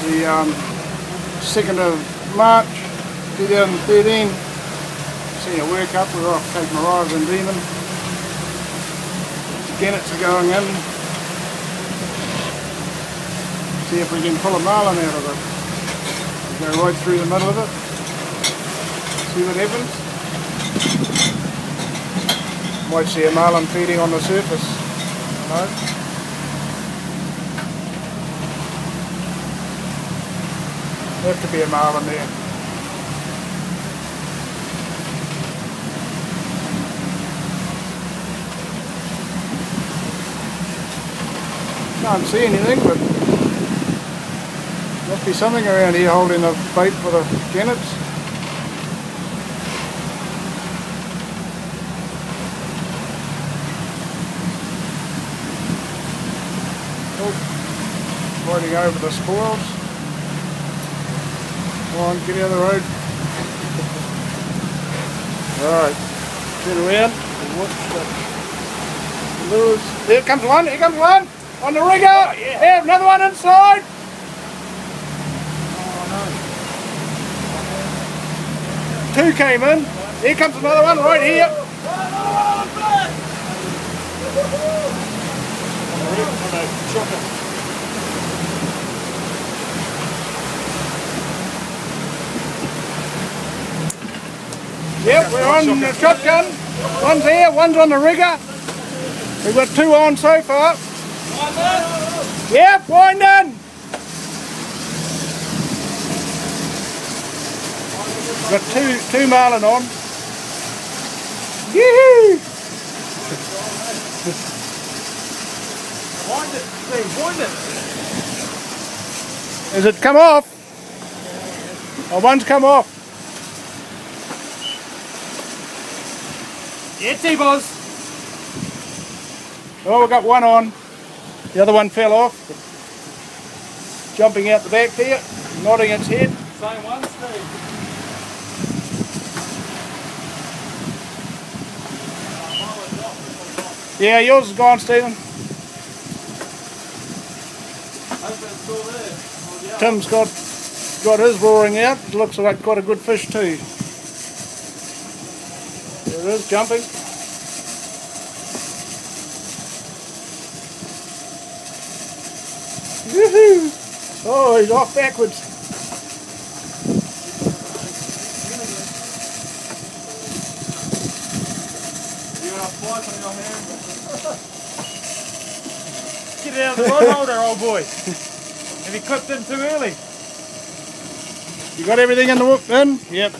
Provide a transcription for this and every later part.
the 2nd of March 2013. See a work up, we're off Cape Maria and Demon. The gannets are going in. See if we can pull a marlin out of it. Go right through the middle of it. See what happens. Might see a marlin feeding on the surface. No. Have to be a marlin there. Can't see anything, but must be something around here holding a bait for the gannets. Oh, riding over the spoils. Come on, get out of the road. Right, turn around and watch the lures. Here comes one, here comes one! On the rigger! Oh, yeah. Here, another one inside! Oh no. Two came in. Here comes another one right here. Yep, we're on the shotgun. One's here, one's on the rigger. We've got two on so far. Yep, winding. Got two marlin on. Yee-hoo! Wind it, please, wind it. Has it come off? Oh, one's come off. Yeah, T-Boz. Oh, we've got one on. The other one fell off. Jumping out the back there, nodding its head. Same one, Steve. Yeah, yours is gone, Stephen. Tim's got his roaring out. It looks like quite a good fish too. There it is, jumping. Woohoo! Oh, he's off backwards. You got a flight on your hand. Get it out of the rod holder, old boy. Have you clipped in too early? You got everything in the hook in? Yep.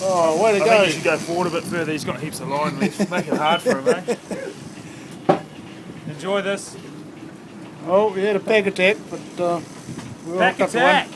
Oh, way to go. I think you should go forward a bit further. He's got heaps of line left. Make it hard for him, eh? Enjoy this. Oh, we had a pack attack, but we Pack attack!